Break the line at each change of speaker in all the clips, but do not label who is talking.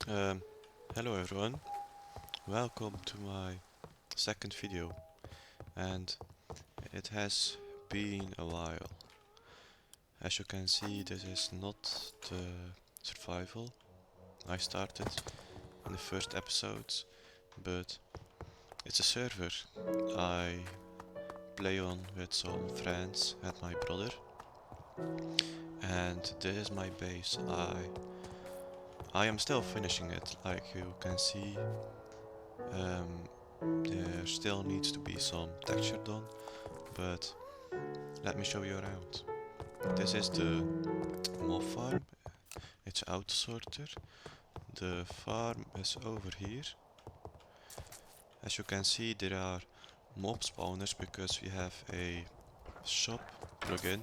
Um, Hello everyone, welcome to my second video, and it has been a while. As you can see, this is not the survival I started in the first episodes, but it's a server I play on with some friends and my brother, and this is my base. I am still finishing it, like you can see. There still needs to be some texture done, but let me show you around. This is the mob farm. It's auto sorter. The farm is over here. As you can see, there are mob spawners because we have a shop plugin,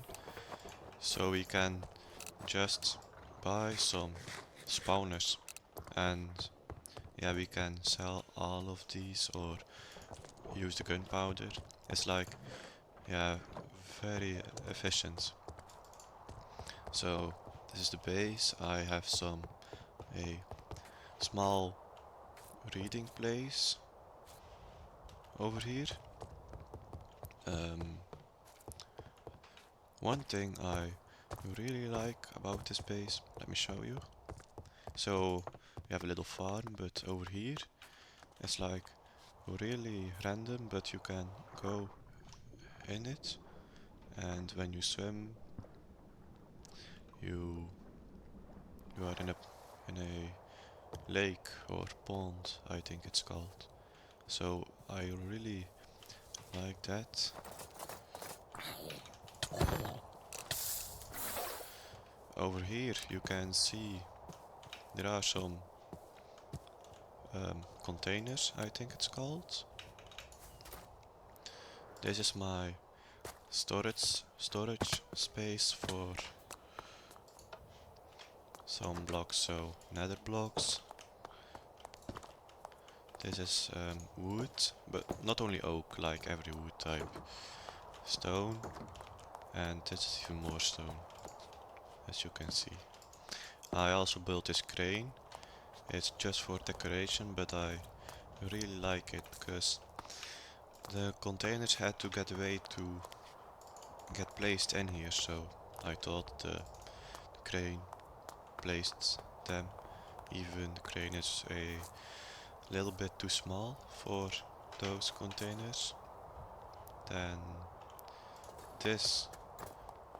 so we can just buy some spawners, and yeah, we can sell all of these or use the gunpowder. It's like, yeah, very efficient. So this is the base. I have a small reading place over here. Um, One thing I really like about this base, let me show you. So we have a little farm, but over here it's like really random, but you can go in it, and when you swim, you you are in a lake or pond, I think it's called. So I really like that. Over here you can see there are some containers, I think it's called. This is my storage space for some blocks, so nether blocks. This is wood, but not only oak, like every wood type. Stone, and this is even more stone, as you can see. I also built this crane. It's just for decoration, but I really like it because the containers had to get away to get placed in here, so I thought the crane placed them. Even the crane is a little bit too small for those containers. Then this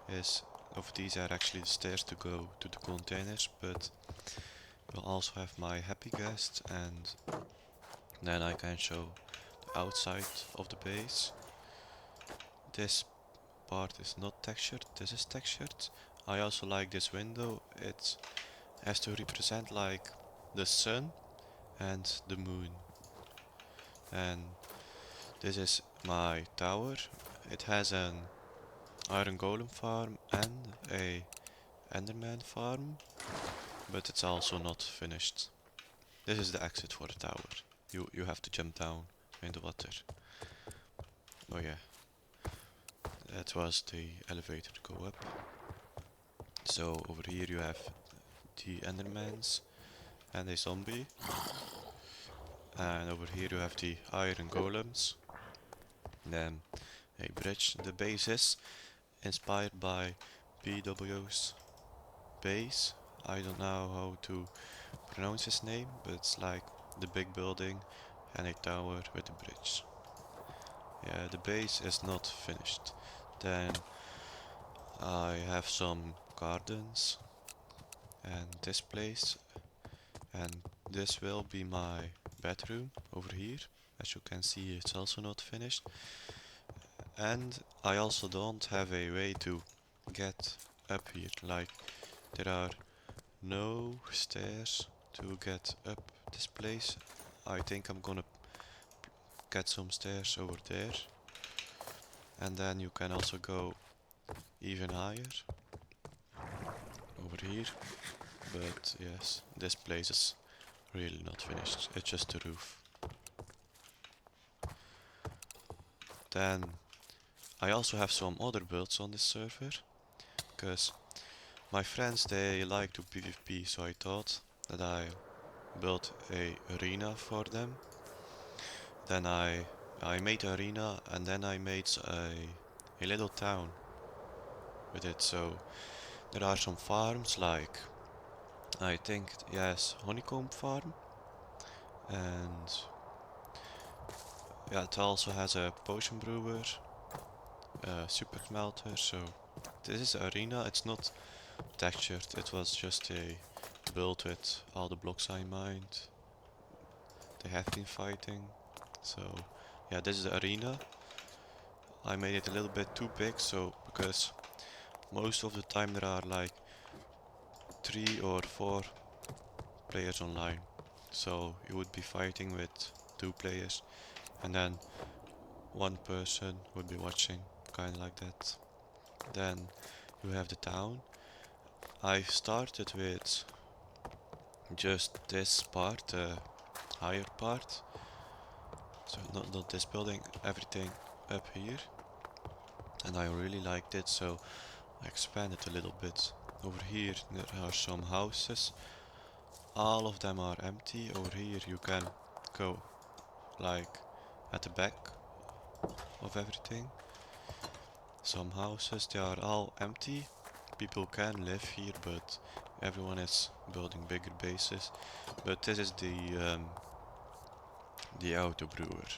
is of these are actually the stairs to go to the containers, but we'll also have my happy guest, and then I can show the outside of the base. This part is not textured, this is textured. I also like this window. It has to represent like the sun and the moon. And this is my tower. It has an iron golem farm and a enderman farm, but it's also not finished. This is the exit for the tower. You have to jump down in the water. Oh yeah, that was the elevator to go up. So over here you have the endermans and a zombie. And over here you have the iron golems. Then a bridge. The base is inspired by BW's base. I don't know how to pronounce his name, but it's like the big building and a tower with a bridge. Yeah, the base is not finished. Then I have some gardens and this place, and this will be my bedroom over here. As you can see, it's also not finished. And I also don't have a way to get up here. Like, there are no stairs to get up this place. I think I'm gonna get some stairs over there. And then you can also go even higher over here. But yes, this place is really not finished. It's just the roof. Then I also have some other builds on this server, because my friends, they like to PvP, so I thought that I built a arena for them. Then I made arena, and then I made a little town with it. So there are some farms, like I think yes, honeycomb farm, and yeah, it also has a potion brewer, a super smelter. So this is the arena. It's not textured. It was just a build with all the blocks I mined. They have been fighting. So yeah, this is the arena. I made it a little bit too big, so because most of the time there are like 3 or 4 players online. So you would be fighting with 2 players, and then one person would be watching, kind of like that. Then you have the town. I started with just this part, the higher part. So not this building, everything up here. And I really liked it, so I expanded a little bit. Over here there are some houses. All of them are empty. Over here you can go like at the back of everything. Some houses, they are all empty. People can live here, but everyone is building bigger bases. But this is the auto brewer.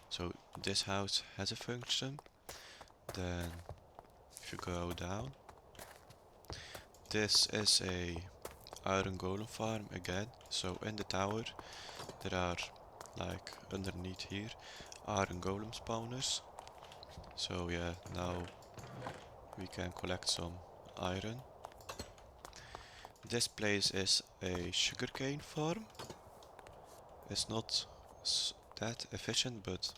So this house has a function. Then if you go down, this is a iron golem farm again. So in the tower there are like underneath here iron golem spawners. So yeah, now we can collect some iron. This place is a sugarcane farm. It's not that efficient, but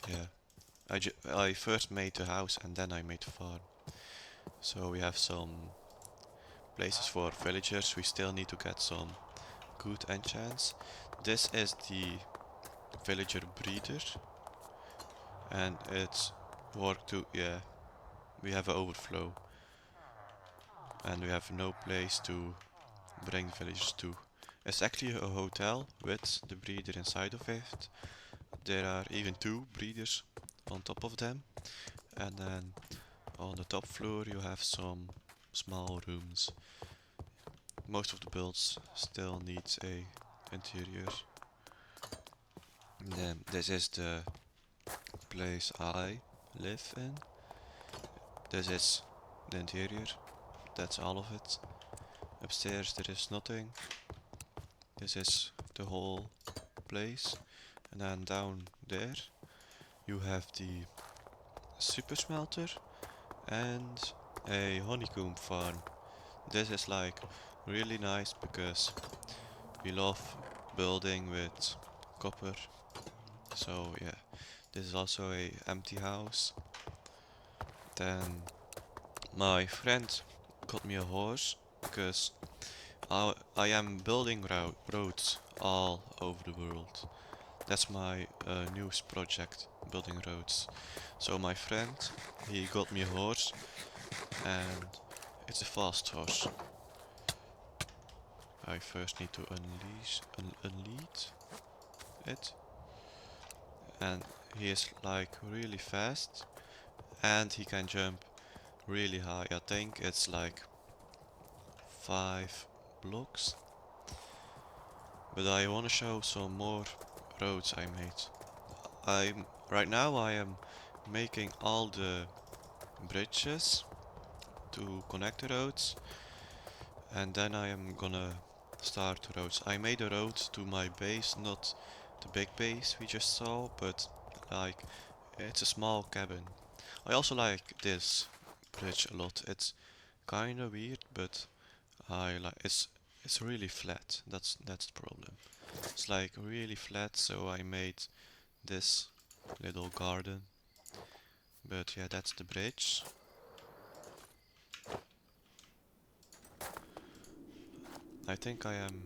yeah. I first made the house and then I made the farm. So we have some places for villagers. We still need to get some good enchants. This is the villager breeder, and it's work to, yeah, we have an overflow and we have no place to bring villagers to. It's actually a hotel with the breeder inside of it. There are even 2 breeders on top of them, and then on the top floor you have some small rooms. Most of the builds still needs a interior. Then this is the place I live in. This is the interior. That's all of it. Upstairs there is nothing. This is the whole place. And then down there you have the super smelter and a honeycomb farm. This is like really nice because we love building with copper. So yeah, this is also a empty house. Then my friend got me a horse because I am building roads all over the world. That's my newest project, building roads. So my friend, he got me a horse, and it's a fast horse. I first need to unlead it, and he is like really fast, and he can jump really high. I think it's like 5 blocks. But I want to show some more roads I made. Right now I am making all the bridges to connect the roads, and then I am gonna start roads. I made a road to my base, not the big base we just saw, but like it's a small cabin. I also like this bridge a lot. It's kinda weird, but I like it's really flat. That's the problem. It's like really flat, so I made this little garden. But yeah, that's the bridge. I think I am.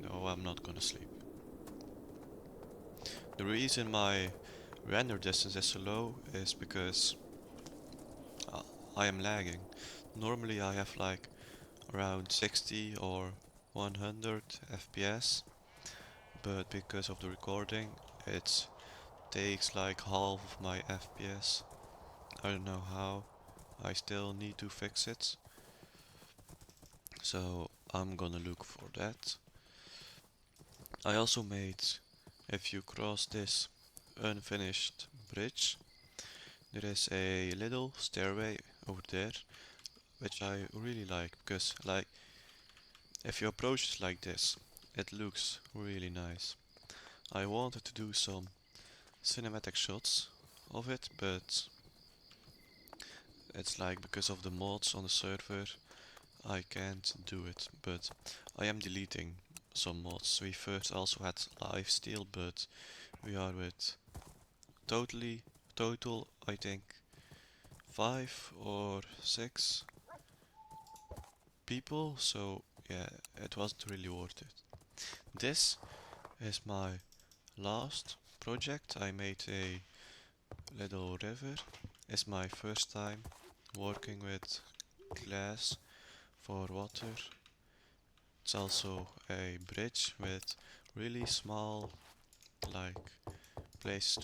No, I'm not gonna sleep. The reason my render distance is so low is because uh, I am lagging. Normally I have like around 60 or 100 FPS, but because of the recording, it takes like half of my FPS. I don't know how. I still need to fix it, so I'm gonna look for that. I also made, if you cross this unfinished bridge, there is a little stairway over there, which I really like because, like, if you approach it like this, it looks really nice. I wanted to do some cinematic shots of it, but it's like because of the mods on the server, I can't do it. But I am deleting some mods. We first also had lifesteal, but we are with totally total, I think, 5 or 6 people, so yeah, it wasn't really worth it. This is my last project. I made a little river. It's my first time working with glass for water. It's also a bridge with really small, like, place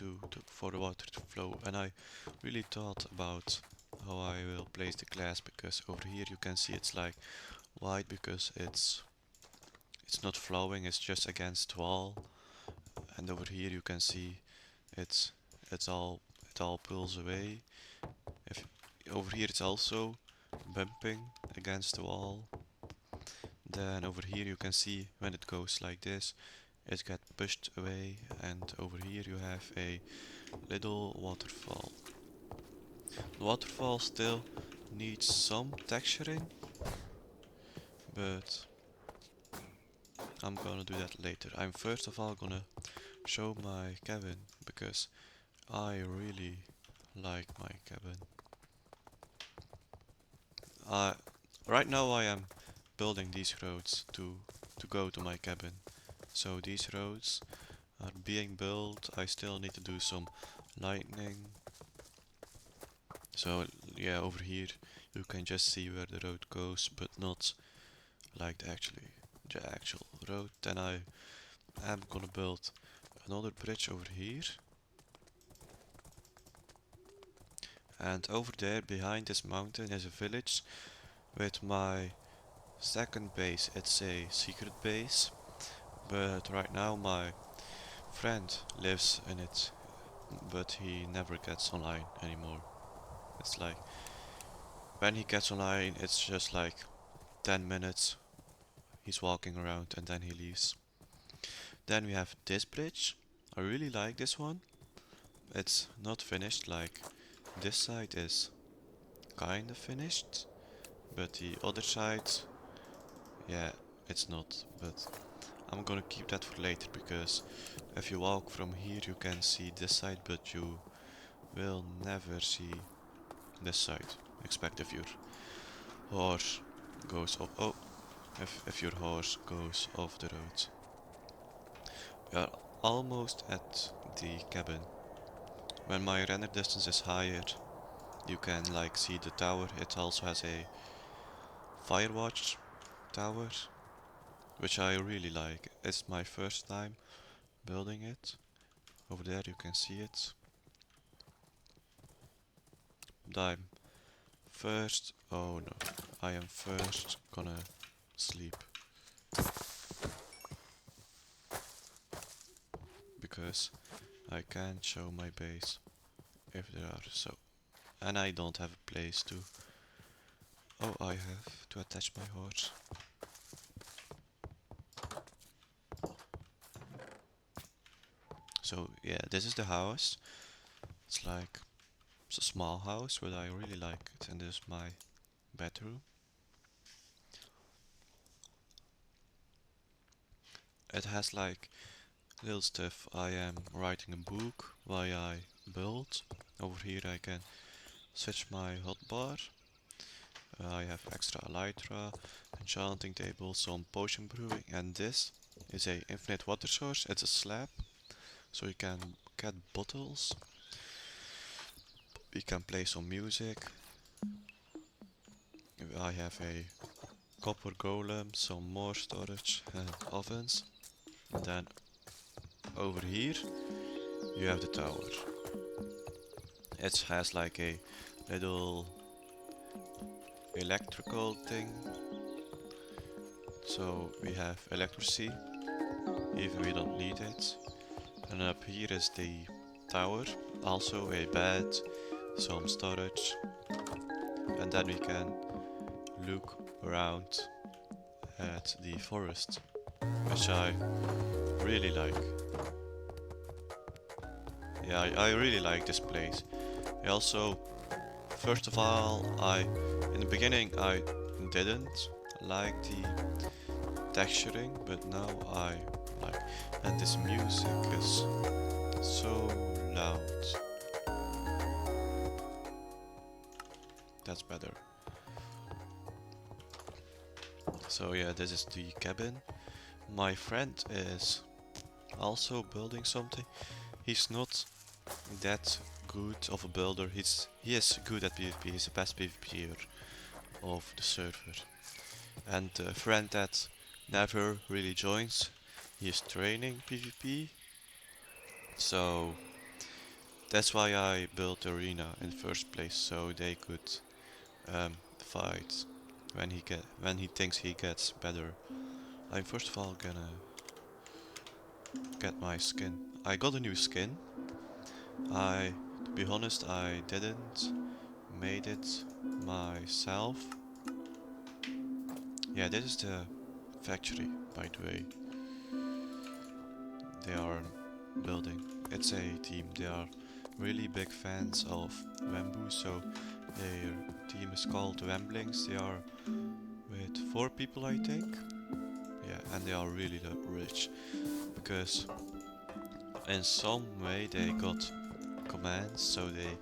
for the water to flow, and I really thought about how I will place the glass, because over here you can see it's like white because it's not flowing, it's just against wall, and over here you can see it's it's all it all pulls away. If over here it's also bumping against the wall, then over here you can see when it goes like this, it gets pushed away, and over here you have a little waterfall. The waterfall still needs some texturing, but I'm gonna do that later. I'm first of all gonna show my cabin because I really like my cabin. Uh, right now I am building these roads to go to my cabin. So these roads are being built. I still need to do some lightning. So yeah, over here you can just see where the road goes, but not like the actual road. Then I am gonna build another bridge over here. And over there behind this mountain is a village with my second base. It's a secret base, but right now my friend lives in it, but he never gets online anymore. It's like when he gets online, it's just like 10 minutes. He's walking around and then he leaves. Then we have this bridge. I really like this one. It's not finished, like this side is kinda finished, but the other side, yeah, it's not. But I'm gonna keep that for later because if you walk from here, you can see this side, but you will never see this side. Expect if your horse goes off. Oh, if your horse goes off the road. We are almost at the cabin. When my render distance is higher, you can like see the tower. It also has a firewatch tower, which I really like. It's my first time building it. Over there you can see it. I'm first. Oh no, I am first gonna sleep because I can't show my base if there are so. And I don't have a place to. Oh, I have to attach my horse. So yeah, this is the house. It's like it's a small house, but I really like it. And this is my bedroom. It has like little stuff. I am writing a book while I build. Over here I can switch my hotbar. I have extra elytra, enchanting table, some potion brewing, and this is a infinite water source. It's a slab, so you can get bottles. We can play some music. I have a copper golem, some more storage and ovens. And then over here you have the tower. It has like a little electrical thing. So we have electricity, even we don't need it. And up here is the tower, also a bed, some storage. And then we can look around at the forest, which I really like. Yeah, I really like this place. I also, first of all, in the beginning I didn't like the texturing, but now I like, and this music is so loud. That's better. So yeah, this is the cabin. My friend is also building something. He's not that good of a builder. He is good at PvP. He's the best PvPer of the server. And a friend that never really joins. He is training PvP. So that's why I built Arena in the first place, so they could fight when he thinks he gets better. I'm first of all gonna get my skin. I got a new skin. To be honest, I didn't made it myself. Yeah, this is the factory, by the way. They are building. It's a team. They are really big fans of Wembu, so their team is called Wemblings. They are with 4 people, I think. Yeah, and they are really rich because in some way they got commands, so they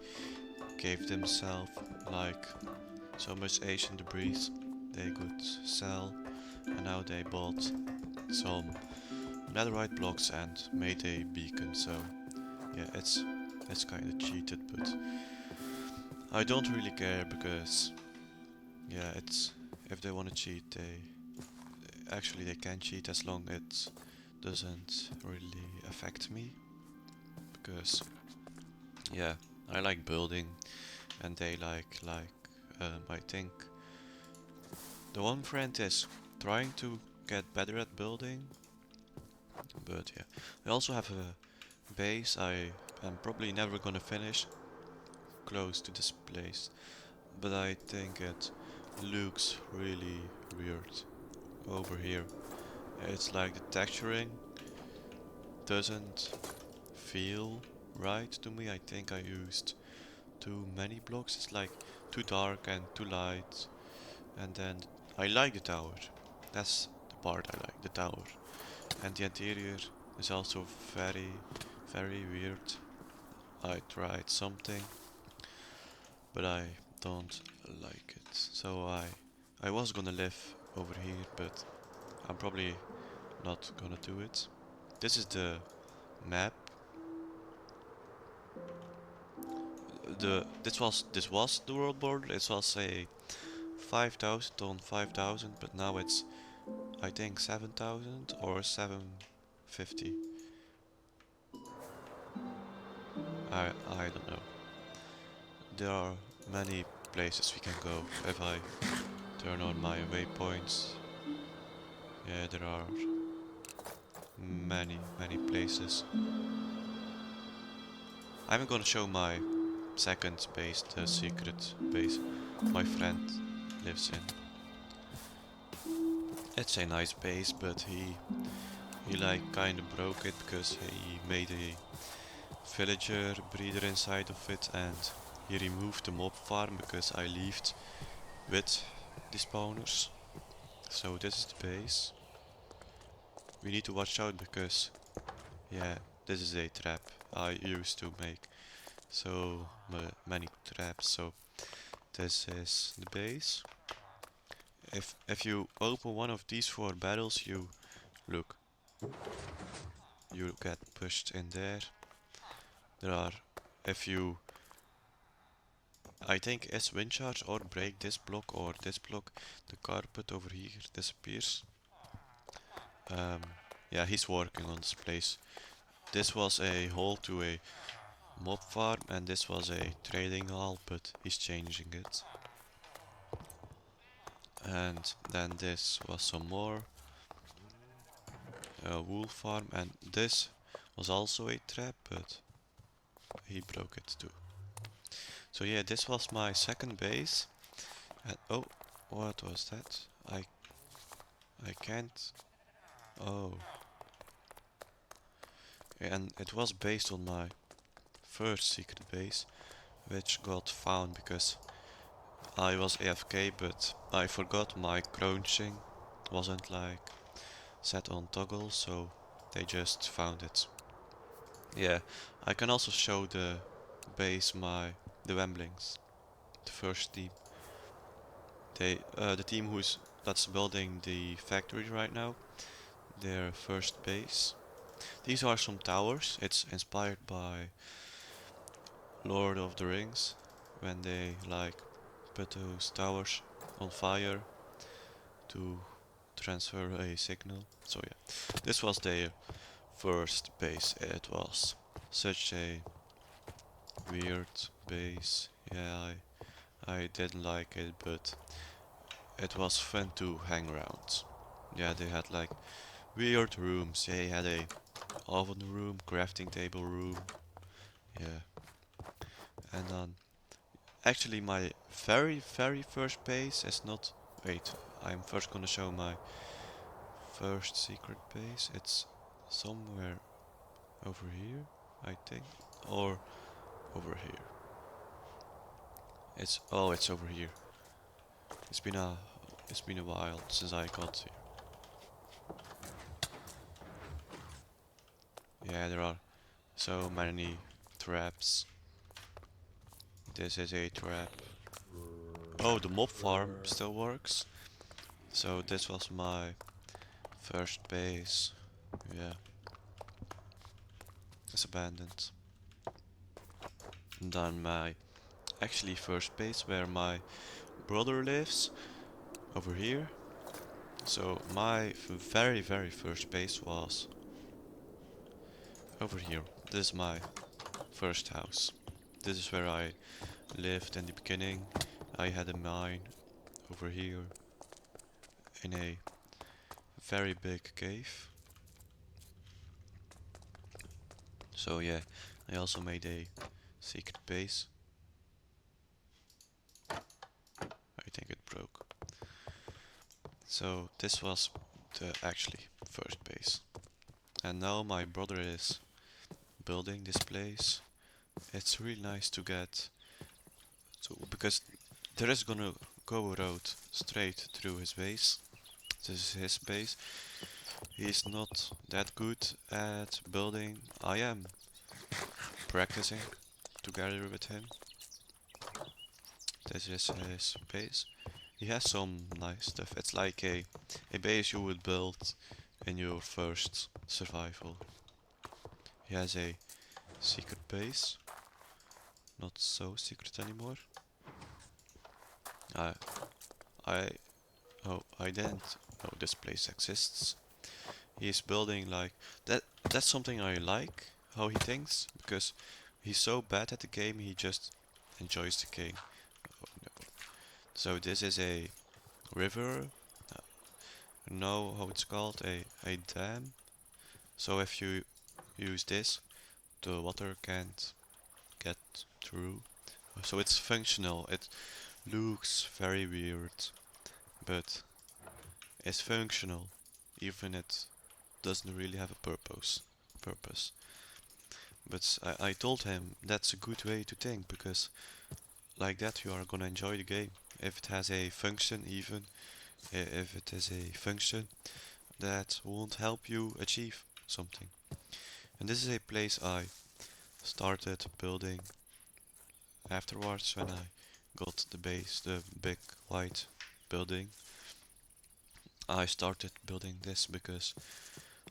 gave themselves like so much Asian debris they could sell, and now they bought some netherite blocks and made a beacon. So yeah, it's kind of cheated, but I don't really care because yeah, it's if they want to cheat, they can cheat as long it doesn't really affect me because yeah, I like building and they like I think the one friend is trying to get better at building, but yeah, I also have a base I am probably never gonna finish close to this place, but I think it looks really weird over here. It's like the texturing doesn't feel right to me. I think I used too many blocks. It's like too dark and too light. And then I like the tower. That's the part I like, the tower. And the interior is also very weird. I tried something, but I don't like it. So I was gonna live over here, but I'm probably not gonna do it. This is the map. This was the world border. It was a 5,000 on 5,000, but now it's I think 7,000 or 750. I don't know. There are many places we can go if I turn on my waypoints. Yeah, there are many places. I'm gonna show my second base, the secret base my friend lives in. It's a nice base, but he like kinda broke it because he made a villager breeder inside of it and he removed the mob farm because I left with the spawners. So this is the base. We need to watch out because yeah, this is a trap I used to make so many traps. So this is the base. If you open one of these 4 barrels, look, you get pushed in there. There are if you I think as wind charge or break this block or this block, the carpet over here disappears. Um, yeah, he's working on this place. This was a hall to a mob farm and this was a trading hall, but he's changing it. And then this was some more wool farm, and this was also a trap, but he broke it too. So yeah, this was my second base. And oh, what was that? I can't. Oh, and it was based on my first secret base, which got found because I was AFK, but I forgot my crouching wasn't like set on toggle, so they just found it. Yeah, I can also show the base the Wemblings, the first team. The team that's building the factory right now, their first base. These are some towers. It's inspired by Lord of the Rings, when they like put those towers on fire to transfer a signal. So yeah, this was their first base. It was such a weird base. Yeah, I didn't like it, but it was fun to hang around. Yeah, they had like weird rooms. They had a oven room, crafting table room. Yeah, and then actually my very first base is not. Wait, I'm first gonna show my first secret base. It's somewhere over here, I think, or over here. It's over here. It's been a it's been a while since I got here. Yeah, there are so many traps. This is a trap. Oh, the mob farm still works. So this was my first base. Yeah, it's abandoned. And then my actually first base where my brother lives over here. So my very first base was over here. This is my first house. This is where I lived in the beginning. I had a mine over here in a very big cave. So yeah, I also made a secret base. I think it broke. So this was the actually first base. And now my brother is building this place. It's really nice to get to, because there is gonna go a road straight through his base. This is his base. He's not that good at building. I am practicing together with him. This is his base. He has some nice stuff. It's like a base you would build in your first survival. He has a secret base. Not so secret anymore. I I I didn't know this place exists. He's building like that. That's something I like how he thinks, because he's so bad at the game. He just enjoys the game. Oh, no. So this is a river. Know how it's called? A dam. So if you use this, the water can't get through. So it's functional. It looks very weird, but it's functional, even it doesn't really have a purpose. But I told him that's a good way to think, because like that you are gonna enjoy the game. If it has a function, even if it is a function that won't help you achieve something. And this is a place I started building afterwards when I got the base, the big white building. I started building this because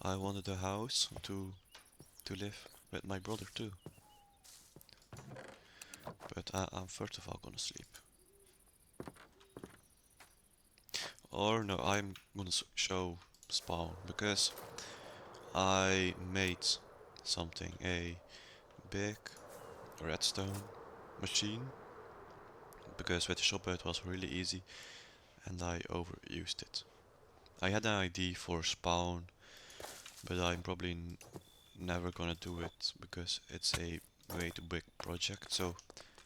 I wanted a house to live with my brother too. But I'm first of all gonna sleep. Or no, I'm gonna show spawn because I made something, a big redstone machine, because with the shopper it was really easy and I overused it. I had an idea for spawn, but I'm probably never gonna do it because it's a way too big project. So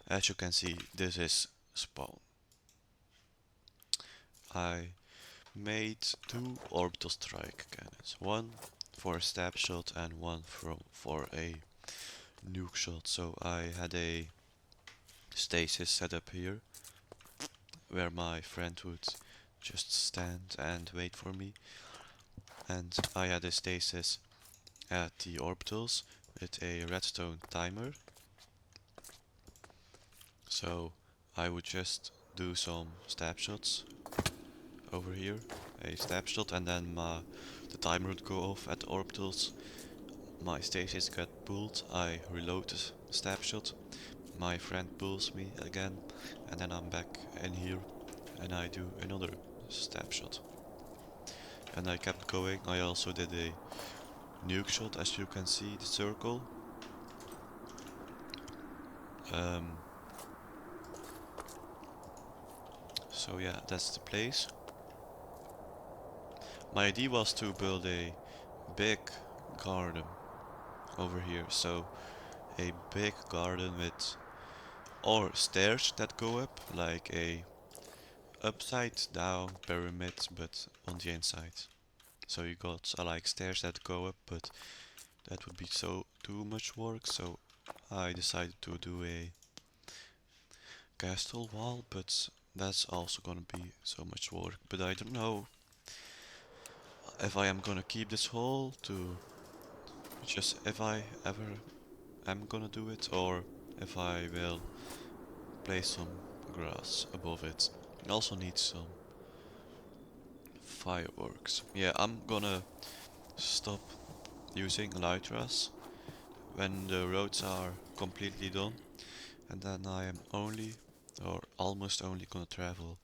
as you can see, this is spawn. I made two orbital strike cannons, one for a stab shot and one for a nuke shot. So I had a stasis set up here where my friend would just stand and wait for me, and I had a stasis at the orbitals with a redstone timer. So I would just do some stab shots over here, a stab shot, and then the timer would go off at the orbitals. My stasis got pulled, I reload the stab shot, my friend pulls me again, and then I'm back in here and I do another stab shot. And I kept going. I also did a nuke shot, as you can see, the circle. Um, so yeah, that's the place. My idea was to build a big garden over here. So a big garden with or stairs that go up, like a upside down pyramid, but on the inside. So you got like stairs that go up, but that would be so too much work. So I decided to do a castle wall, but that's also gonna be so much work. But I don't know if I am gonna keep this hole to just if I ever am gonna do it, or if I will place some grass above it. I also need some fireworks. Yeah, I'm gonna stop using elytras when the roads are completely done, and then I am only or almost only gonna travel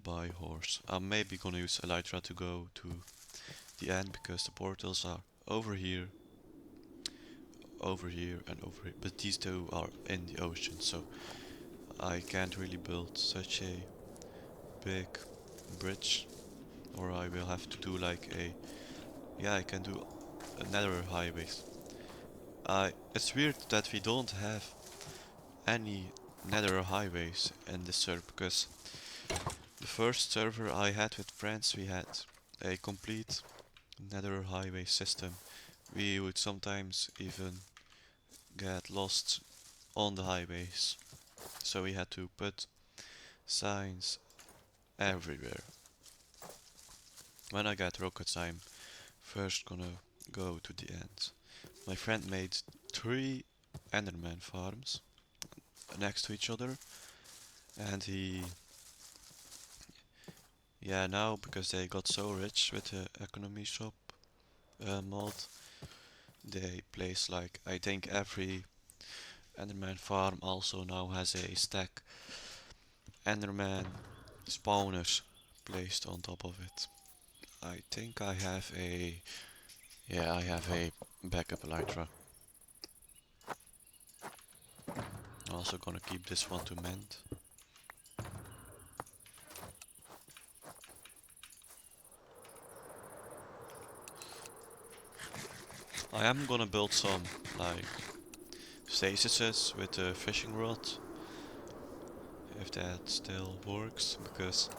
by horse. I'm maybe gonna use elytra to go to the end because the portals are over here, over here, and over here. But these two are in the ocean, so I can't really build such a big bridge, or I will have to do like a yeah, I can do another highway. It's weird that we don't have any nether highways in this server because the first server I had with friends we had a complete nether highway system. We would sometimes even get lost on the highways, so we had to put signs everywhere. When I get rockets, I'm first gonna go to the end. My friend made 3 Enderman farms next to each other, and yeah, now because they got so rich with the economy shop mod, they place like I think every Enderman farm also now has a stack Enderman spawners placed on top of it. I think I have a yeah, I have a backup elytra. Also gonna keep this one to mend. I am gonna build some like stasises with a fishing rod if that still works because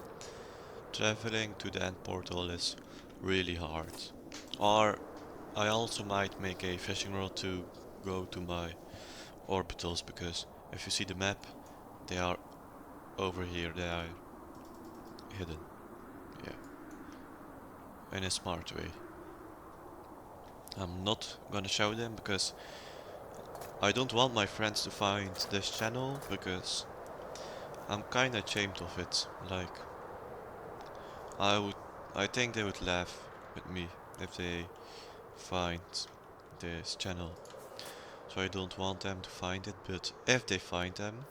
traveling to the end portal is really hard. Or I also might make a fishing rod to go to my orbitals because if you see the map, they are over here, they are hidden. Yeah, in a smart way. I'm not gonna show them because I don't want my friends to find this channel because I'm kinda ashamed of it. Like, I would, I think they would laugh with me if they find this channel. So I don't want them to find it, but if they find them,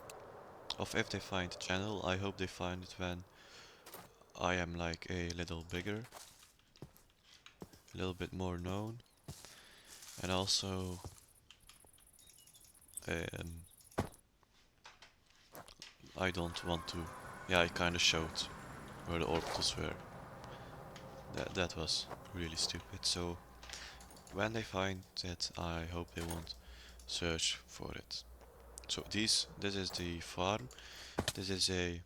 of if they find the channel. I hope they find it when I am like a little bigger, a little bit more known, and also um, I don't want to. Yeah, I kind of showed where the orbitals were. That was really stupid. So when they find it, I hope they won't search for it. So this is the farm. This is a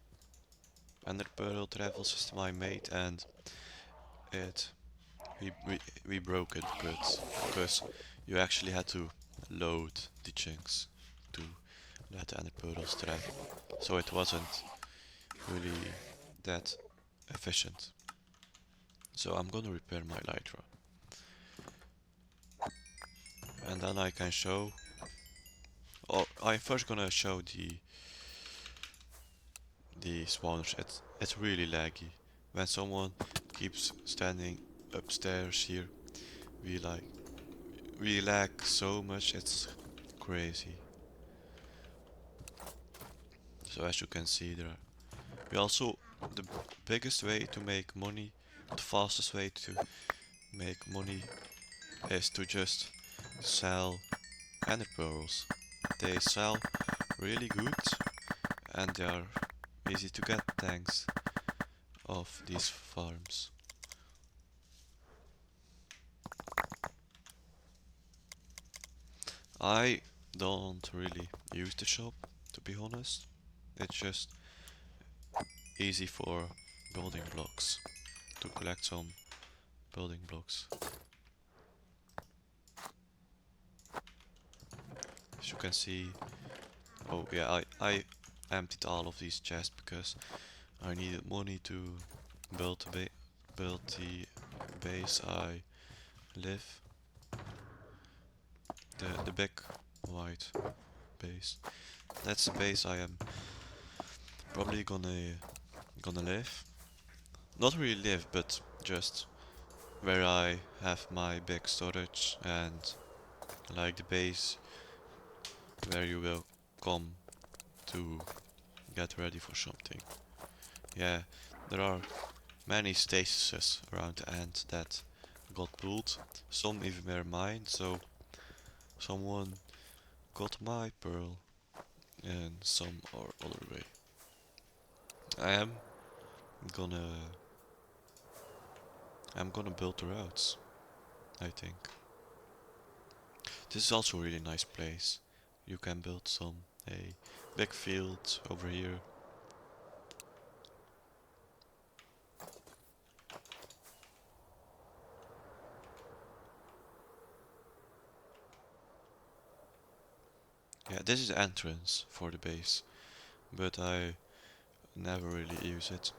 ender pearl travel system I made, and it we we we broke it, but because you actually had to load the chunks to let the ender pearls travel, so it wasn't really that efficient. So I'm gonna repair my elytra, and then I can show. Oh, I'm first gonna show the spawners. It's really laggy. When someone keeps standing upstairs here, we like we lag so much. It's crazy. So as you can see, we also the biggest way to make money, the fastest way to make money is to just sell ender pearls. They sell really good and they are easy to get thanks of these farms. I don't really use the shop, to be honest. It's just easy for building blocks, to collect some building blocks. As you can see, oh yeah, I emptied all of these chests because I needed money to build build the base I live, the big white base. That's the base I am probably gonna live. Not really live, but just where I have my big storage and like the base where you will come to get ready for something. Yeah, there are many stasises around the end that got pulled. Some even were mine, so someone got my pearl in some or other way. I am gonna I'm gonna build the roads, I think. This is also a really nice place. You can build a big field over here. Yeah, this is the entrance for the base, but I never really use it.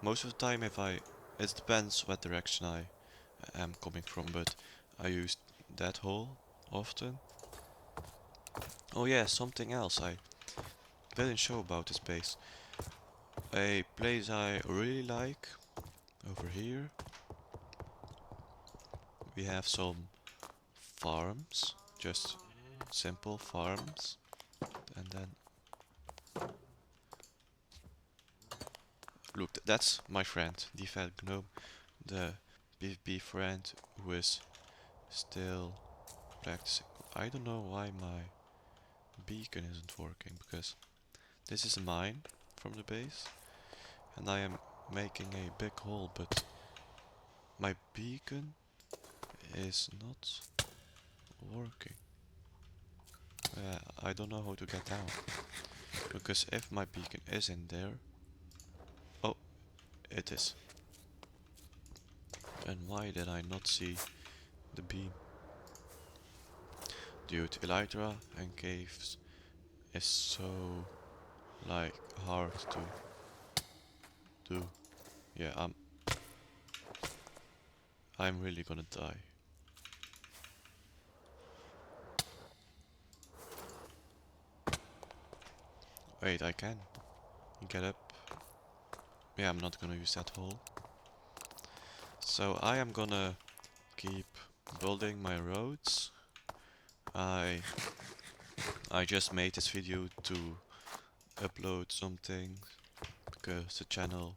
Most of the time it depends what direction I am coming from, but I use that hole often. Oh yeah, something else I didn't show about this base. A place I really like over here. We have some farms, just simple farms, and then look, that's my friend, the fat gnome, the PvP friend who is still practicing. I don't know why my beacon isn't working, because this is a mine from the base, and I am making a big hole, but my beacon is not working. I don't know how to get down, because if my beacon is in there, oh, it is. And why did I not see the beam? Dude, elytra and caves is so like hard to do. Yeah, I'm really gonna die. Wait, I can get up. Yeah, I'm not gonna use that hole. So I am gonna keep building my roads. I I just made this video to upload something because the channel,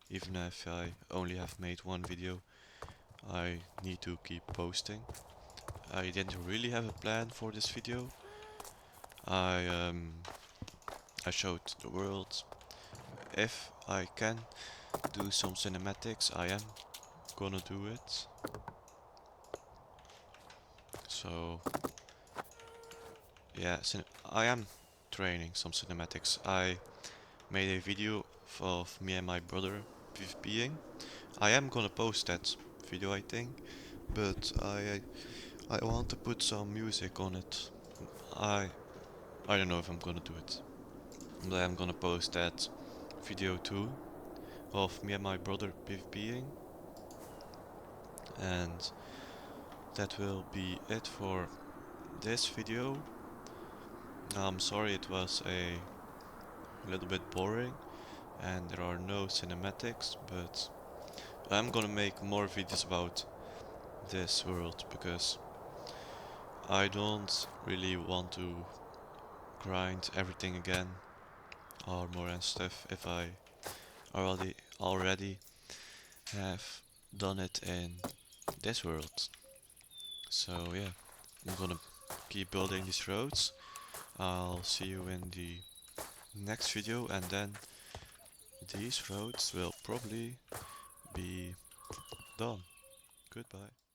even if I only have made one video, I need to keep posting. I didn't really have a plan for this video. I um, I showed the world. If I can do some cinematics, I am gonna do it. So yeah, I am training some cinematics. I made a video of me and my brother PvPing. I am gonna post that video, I think, but I want to put some music on it. I I don't know if I'm gonna do it, but I am gonna post that video too of me and my brother PvPing, and that will be it for this video. I'm sorry it was a little bit boring and there are no cinematics, but I'm gonna make more videos about this world because I don't really want to grind everything again, armor and stuff, if I already have done it in this world. So yeah, I'm gonna keep building these roads. I'll see you in the next video, and then these roads will probably be done. Goodbye.